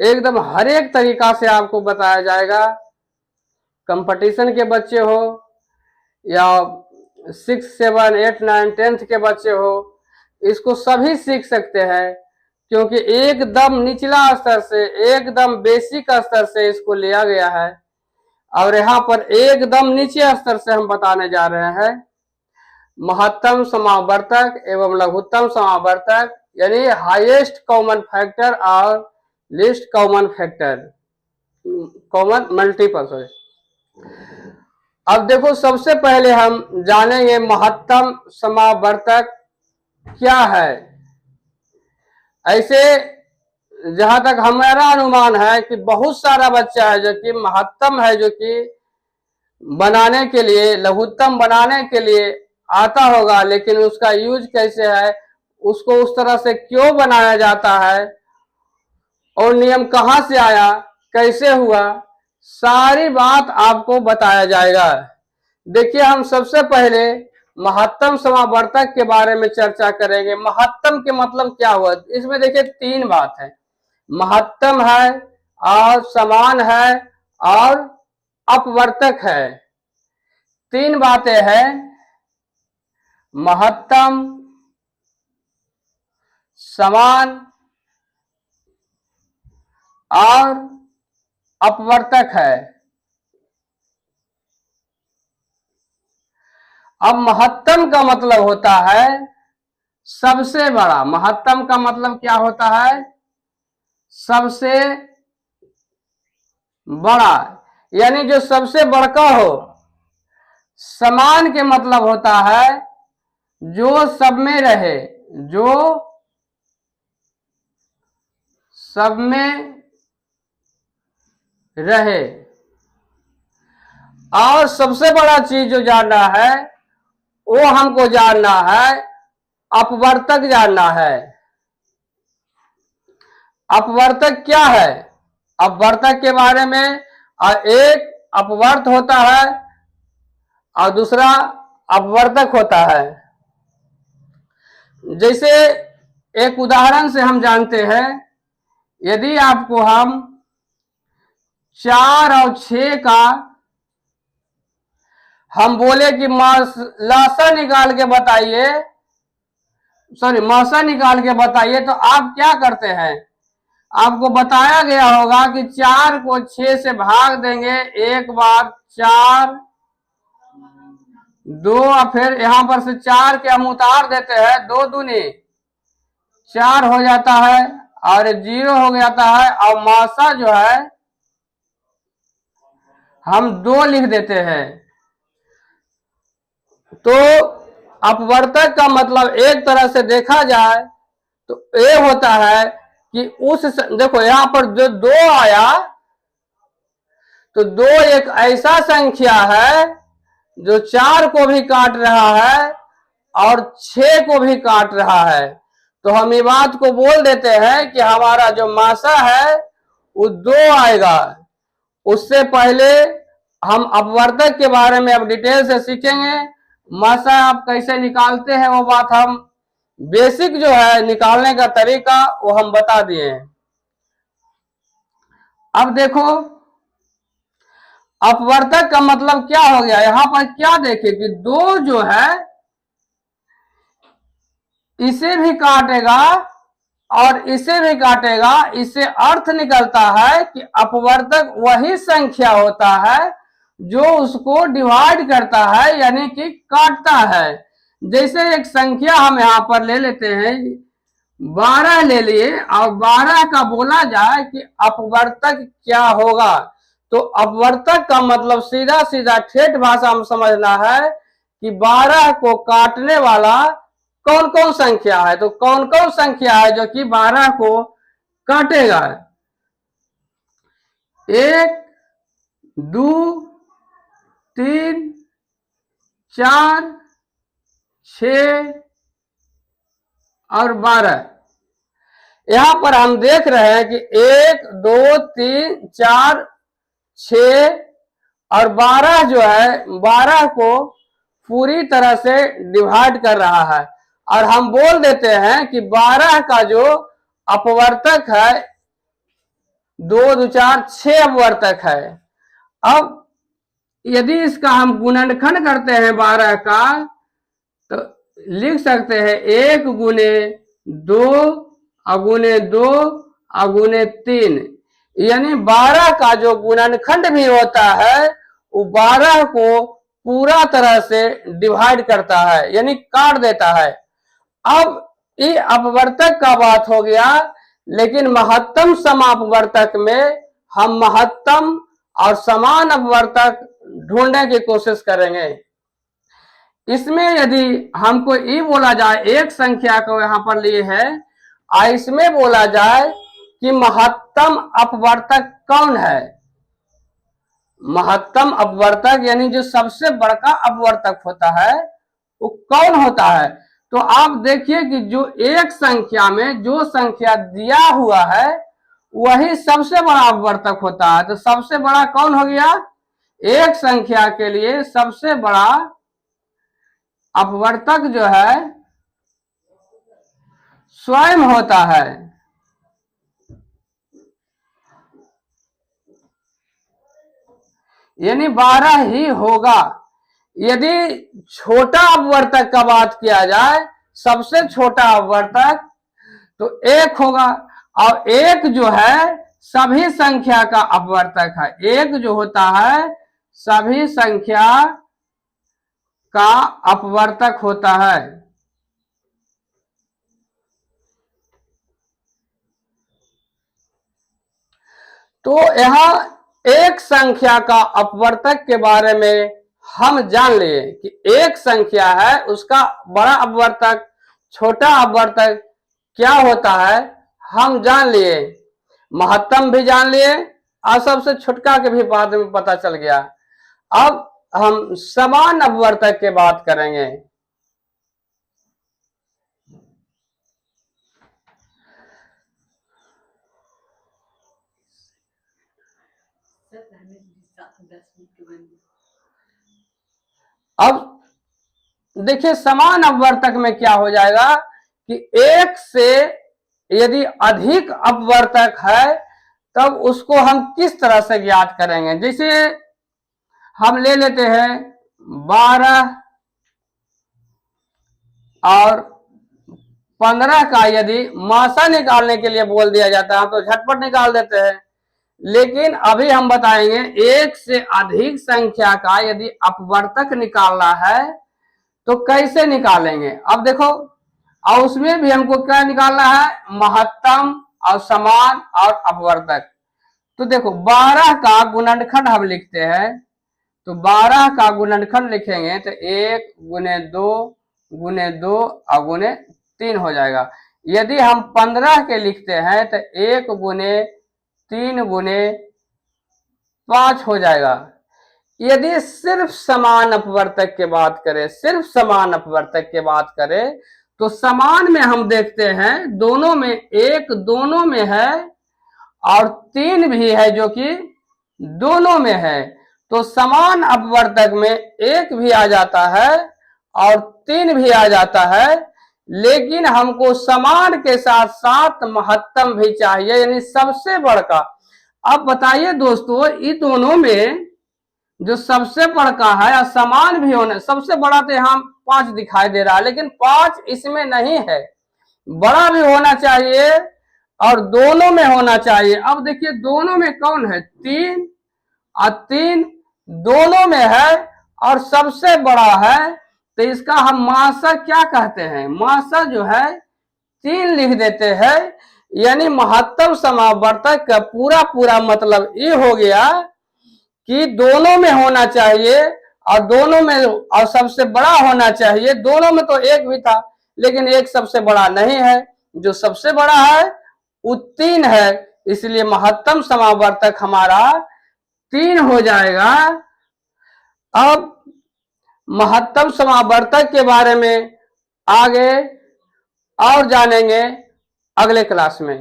एकदम हर एक तरीका से आपको बताया जाएगा। कंपटीशन के बच्चे हो या 6, 7, 8, 9, 10th के बच्चे हो, इसको सभी सीख सकते हैं, क्योंकि एकदम निचला स्तर से, एकदम बेसिक स्तर से इसको लिया गया है। और यहाँ पर एकदम नीचे स्तर से हम बताने जा रहे हैं महत्तम समावर्तक एवं लघुत्तम समावर्तक, यानी हाईएस्ट कॉमन फैक्टर और least common factor, common multiple, sorry. अब देखो, सबसे पहले हम जानेंगे महत्तम समावर्तक क्या है। ऐसे जहां तक हमारा अनुमान है कि बहुत सारा बच्चा है जो कि महत्तम है, जो कि बनाने के लिए, लघुत्तम बनाने के लिए आता होगा, लेकिन उसका यूज कैसे है, उसको उस तरह से क्यों बनाया जाता है, और नियम कहां से आया, कैसे हुआ, सारी बात आपको बताया जाएगा। देखिए, हम सबसे पहले महत्तम समावर्तक के बारे में चर्चा करेंगे। महत्तम के मतलब क्या हुआ, इसमें देखिए 3 बात है। महत्तम है और समान है और अपवर्तक है। 3 बातें हैं, महत्तम, समान और अपवर्तक है। अब महत्तम का मतलब होता है सबसे बड़ा। महत्तम का मतलब क्या होता है, सबसे बड़ा, यानी जो सबसे बड़का हो। समान के मतलब होता है जो सब में रहे, जो सब में रहे। और सबसे बड़ा चीज जो जानना है, वो हमको जानना है अपवर्तक जानना है। अपवर्तक क्या है, अपवर्तक के बारे में, एक अपवर्त होता है और दूसरा अपवर्तक होता है। जैसे एक उदाहरण से हम जानते हैं, यदि आपको हम 4 और 6 का हम बोले कि लासा निकाल के बताइए, सॉरी मासा निकाल के बताइए, तो आप क्या करते हैं, आपको बताया गया होगा कि 4 को 6 से भाग देंगे एक बार, 4, 2, और फिर यहां पर से 4 के हम उतार देते हैं, 2 दूनी 4 हो जाता है और 0 हो जाता है, और मासा जो है हम 2 लिख देते हैं। तो अपवर्तक का मतलब एक तरह से देखा जाए तो ये होता है कि देखो यहां पर जो 2 आया, तो 2 एक ऐसा संख्या है जो 4 को भी काट रहा है और 6 को भी काट रहा है। तो हम ये बात को बोल देते हैं कि हमारा जो मासा है वो 2 आएगा। उससे पहले हम अपवर्तक के बारे में अब डिटेल से सीखेंगे। मासा आप कैसे निकालते हैं वो बात हम बेसिक जो है निकालने का तरीका वो हम बता दिए हैं। अब देखो अपवर्तक का मतलब क्या हो गया, यहां पर क्या देखे कि 2 जो है इसे भी काटेगा और इसे भी काटेगा। इससे अर्थ निकलता है कि अपवर्तक वही संख्या होता है जो उसको डिवाइड करता है, यानी कि काटता है। जैसे एक संख्या हम यहां पर ले लेते हैं, 12 ले लिए, और 12 का बोला जाए कि अपवर्तक क्या होगा, तो अपवर्तक का मतलब सीधा सीधा ठेठ भाषा में समझना है कि 12 को काटने वाला कौन कौन संख्या है। तो कौन कौन संख्या है जो कि 12 को काटेगा, 1, 2, 3, 4, 6 और 12। यहां पर हम देख रहे हैं कि 1, 2, 3, 4, 6 और 12 जो है 12 को पूरी तरह से डिवाइड कर रहा है। और हम बोल देते हैं कि 12 का जो अपवर्तक है 2 2 4 6 अपवर्तक है। अब यदि इसका हम गुणनखंड करते हैं 12 का, तो लिख सकते हैं 1 गुने 2 अगुने 2 अगुने 3, यानी 12 का जो गुणनखंड भी होता है वो 12 को पूरा तरह से डिवाइड करता है, यानी काट देता है। अब ये अपवर्तक का बात हो गया, लेकिन महत्तम समापवर्तक में हम महत्तम और समान अपवर्तक ढूंढने की कोशिश करेंगे। इसमें यदि हमको ये बोला जाए, एक संख्या को यहां पर लिए है, इसमें बोला जाए कि महत्तम अपवर्तक कौन है। महत्तम अपवर्तक यानी जो सबसे बड़का अपवर्तक होता है वो कौन होता है। तो आप देखिए कि जो एक संख्या में जो संख्या दिया हुआ है वही सबसे बड़ा अपवर्तक होता है। तो सबसे बड़ा कौन हो गया, एक संख्या के लिए सबसे बड़ा अपवर्तक जो है स्वयं होता है। यानी 12 ही होगा। यदि छोटा अपवर्तक का बात किया जाए, सबसे छोटा अपवर्तक तो 1 होगा, और 1 जो है सभी संख्या का अपवर्तक है। 1 जो होता है सभी संख्या का अपवर्तक होता है। तो यहां एक संख्या का अपवर्तक के बारे में हम जान लिए कि एक संख्या है उसका बड़ा अपवर्तक छोटा अपवर्तक क्या होता है, हम जान लिए। महत्तम भी जान लिए और सबसे छोटका के भी बाद में पता चल गया। अब हम समान अपवर्तक की बात करेंगे। अब देखिए समान अपवर्तक में क्या हो जाएगा कि एक से यदि अधिक अपवर्तक है तब उसको हम किस तरह से ज्ञात करेंगे। जैसे हम ले लेते हैं 12 और 15 का यदि मासा निकालने के लिए बोल दिया जाता है तो झटपट निकाल देते हैं। लेकिन अभी हम बताएंगे एक से अधिक संख्या का यदि अपवर्तक निकालना है तो कैसे निकालेंगे। अब देखो, और उसमें भी हमको क्या निकालना है, महत्तम और समान और अपवर्तक। तो देखो 12 का गुणनखंड हम लिखते हैं, तो 12 का गुणनखंड लिखेंगे तो 1 गुने 2 गुने 2 और गुने 3 हो जाएगा। यदि हम 15 के लिखते हैं तो 1 गुने 3 गुने 5 हो जाएगा। यदि सिर्फ समान अपवर्तक की बात करें, सिर्फ समान अपवर्तक की बात करें तो समान में हम देखते हैं दोनों में, एक दोनों में है और 3 भी है जो कि दोनों में है। तो समान अपवर्तक में 1 भी आ जाता है और 3 भी आ जाता है, लेकिन हमको समान के साथ साथ महत्तम भी चाहिए, यानी सबसे बड़का। अब बताइए दोस्तों, इन दोनों में जो सबसे बड़का है और समान भी होना, सबसे बड़ा तो यहाँ 5 दिखाई दे रहा है, लेकिन 5 इसमें नहीं है, बड़ा भी होना चाहिए और दोनों में होना चाहिए। अब देखिए दोनों में कौन है, 3 और 3 दोनों में है और सबसे बड़ा है। तो इसका हम मासा क्या कहते हैं, मासा जो है 3 लिख देते हैं। यानी महत्तम समावर्तक का पूरा पूरा मतलब ये हो गया कि दोनों में होना चाहिए और दोनों में और सबसे बड़ा होना चाहिए। दोनों में तो 1 भी था लेकिन 1 सबसे बड़ा नहीं है, जो सबसे बड़ा है वो 3 है, इसलिए महत्तम समावर्तक हमारा 3 हो जाएगा। अब महत्तम समावर्तक के बारे में आगे और जानेंगे अगले क्लास में।